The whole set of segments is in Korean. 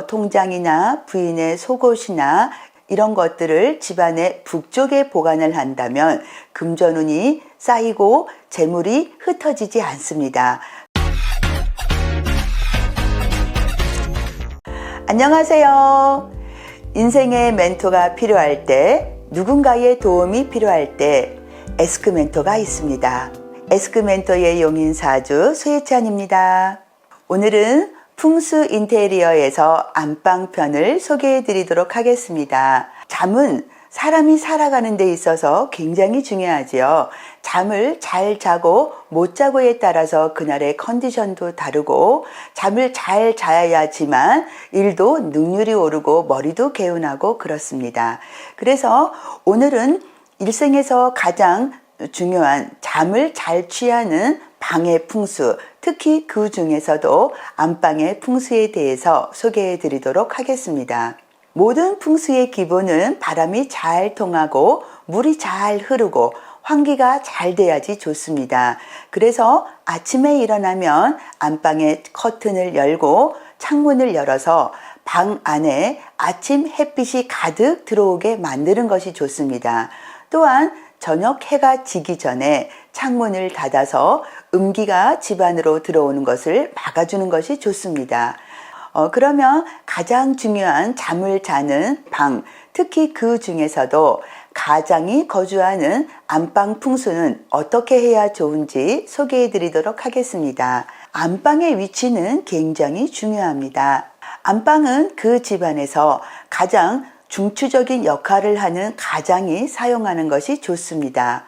통장이나 부인의 속옷이나 이런 것들을 집안의 북쪽에 보관을 한다면 금전운이 쌓이고 재물이 흩어지지 않습니다. 안녕하세요. 인생의 멘토가 필요할 때, 누군가의 도움이 필요할 때 에스크 멘토가 있습니다. 에스크 멘토의 용인사주 소예찬입니다. 오늘은 풍수 인테리어에서 안방편을 소개해 드리도록 하겠습니다. 잠은 사람이 살아가는 데 있어서 굉장히 중요하지요. 잠을 잘 자고 못 자고에 따라서 그날의 컨디션도 다르고, 잠을 잘 자야지만 일도 능률이 오르고 머리도 개운하고 그렇습니다. 그래서 오늘은 일생에서 가장 중요한 잠을 잘 취하는 방의 풍수, 특히 그 중에서도 안방의 풍수에 대해서 소개해 드리도록 하겠습니다. 모든 풍수의 기본은 바람이 잘 통하고 물이 잘 흐르고 환기가 잘 돼야지 좋습니다. 그래서 아침에 일어나면 안방의 커튼을 열고 창문을 열어서 방 안에 아침 햇빛이 가득 들어오게 만드는 것이 좋습니다. 또한 저녁 해가 지기 전에 창문을 닫아서 음기가 집 안으로 들어오는 것을 막아주는 것이 좋습니다. 그러면 가장 중요한 잠을 자는 방, 특히 그 중에서도 가장이 거주하는 안방 풍수는 어떻게 해야 좋은지 소개해 드리도록 하겠습니다. 안방의 위치는 굉장히 중요합니다. 안방은 그 집안에서 가장 중추적인 역할을 하는 가장이 사용하는 것이 좋습니다.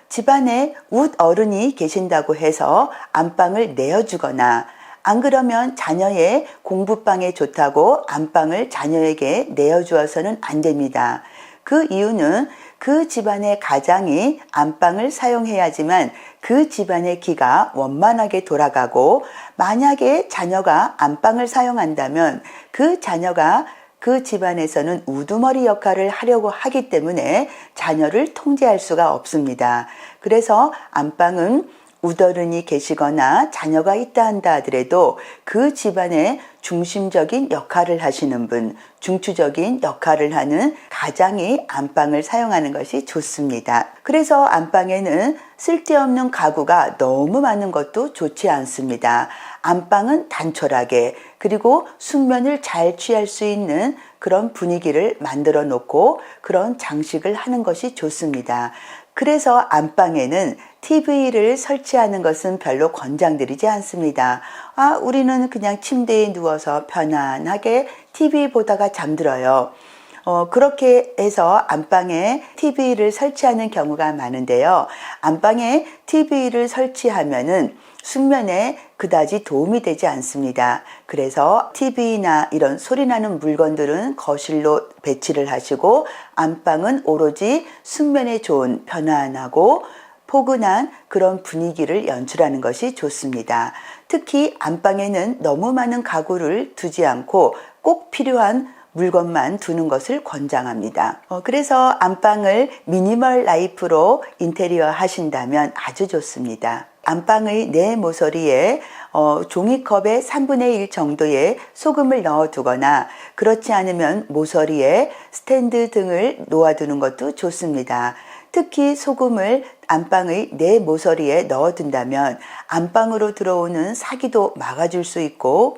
집안에 웃 어른이 계신다고 해서 안방을 내어주거나, 안 그러면 자녀의 공부방에 좋다고 안방을 자녀에게 내어주어서는 안 됩니다. 그 이유는 그 집안의 가장이 안방을 사용해야지만 그 집안의 기가 원만하게 돌아가고, 만약에 자녀가 안방을 사용한다면 그 자녀가 그 집안에서는 우두머리 역할을 하려고 하기 때문에 자녀를 통제할 수가 없습니다. 그래서 안방은 웃어른이 계시거나 자녀가 있다 한다 하더라도 그 집안의 중심적인 역할을 하시는 분, 중추적인 역할을 하는 가장이 안방을 사용하는 것이 좋습니다. 그래서 안방에는 쓸데없는 가구가 너무 많은 것도 좋지 않습니다. 안방은 단촐하게, 그리고 숙면을 잘 취할 수 있는 그런 분위기를 만들어 놓고 그런 장식을 하는 것이 좋습니다. 그래서 안방에는 TV를 설치하는 것은 별로 권장드리지 않습니다. 우리는 그냥 침대에 누워서 편안하게 TV 보다가 잠들어요. 그렇게 해서 안방에 TV를 설치하는 경우가 많은데요. 안방에 TV를 설치하면은 숙면에 그다지 도움이 되지 않습니다. 그래서 TV나 이런 소리 나는 물건들은 거실로 배치를 하시고, 안방은 오로지 숙면에 좋은 편안하고 포근한 그런 분위기를 연출하는 것이 좋습니다. 특히 안방에는 너무 많은 가구를 두지 않고 꼭 필요한 물건만 두는 것을 권장합니다. 그래서 안방을 미니멀 라이프로 인테리어 하신다면 아주 좋습니다. 안방의 내 모서리에 종이컵의 3분의 1 정도의 소금을 넣어두거나, 그렇지 않으면 모서리에 스탠드 등을 놓아두는 것도 좋습니다. 특히 소금을 안방의 내 모서리에 넣어둔다면 안방으로 들어오는 사기도 막아줄 수 있고,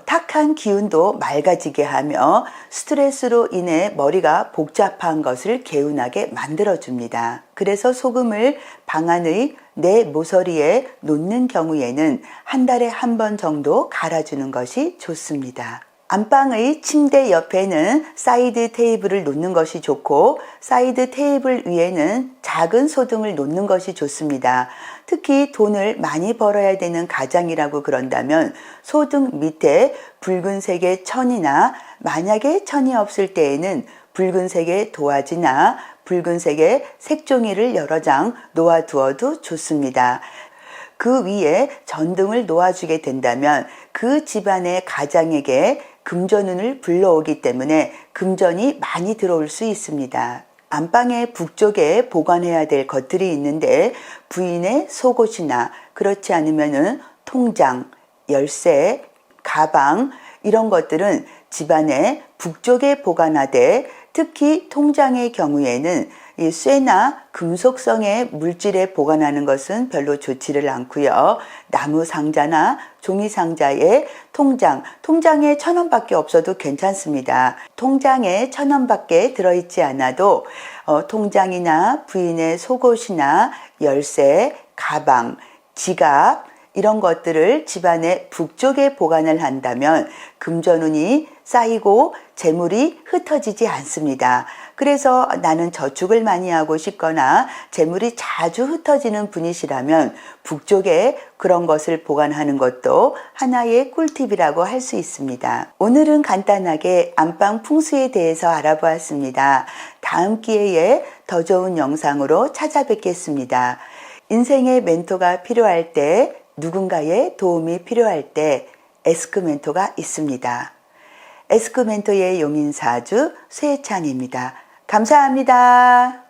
탁한 기운도 맑아지게 하며 스트레스로 인해 머리가 복잡한 것을 개운하게 만들어줍니다. 그래서 소금을 방 안의 내 모서리에 놓는 경우에는 한 달에 한 번 정도 갈아주는 것이 좋습니다. 안방의 침대 옆에는 사이드 테이블을 놓는 것이 좋고, 사이드 테이블 위에는 작은 소등을 놓는 것이 좋습니다. 특히 돈을 많이 벌어야 되는 가장이라고 그런다면 소등 밑에 붉은색의 천이나, 만약에 천이 없을 때에는 붉은색의 도화지나 붉은색의 색종이를 여러 장 놓아두어도 좋습니다. 그 위에 전등을 놓아주게 된다면 그 집안의 가장에게 금전운을 불러오기 때문에 금전이 많이 들어올 수 있습니다. 안방의 북쪽에 보관해야 될 것들이 있는데, 부인의 속옷이나 그렇지 않으면은 통장, 열쇠, 가방 이런 것들은 집안의 북쪽에 보관하되 특히 통장의 경우에는 이 쇠나 금속성의 물질에 보관하는 것은 별로 좋지를 않고요. 나무 상자나 종이 상자에 통장에 1,000원밖에 없어도 괜찮습니다. 통장에 1,000원밖에 들어있지 않아도 통장이나 부인의 속옷이나 열쇠, 가방, 지갑 이런 것들을 집안의 북쪽에 보관을 한다면 금전운이 쌓이고 재물이 흩어지지 않습니다. 그래서 나는 저축을 많이 하고 싶거나 재물이 자주 흩어지는 분이시라면 북쪽에 그런 것을 보관하는 것도 하나의 꿀팁이라고 할 수 있습니다. 오늘은 간단하게 안방 풍수에 대해서 알아보았습니다. 다음 기회에 더 좋은 영상으로 찾아뵙겠습니다. 인생의 멘토가 필요할 때, 누군가의 도움이 필요할 때 에스크 멘토가 있습니다. 에스크 멘토의 용인사주 쇠창입니다. 감사합니다.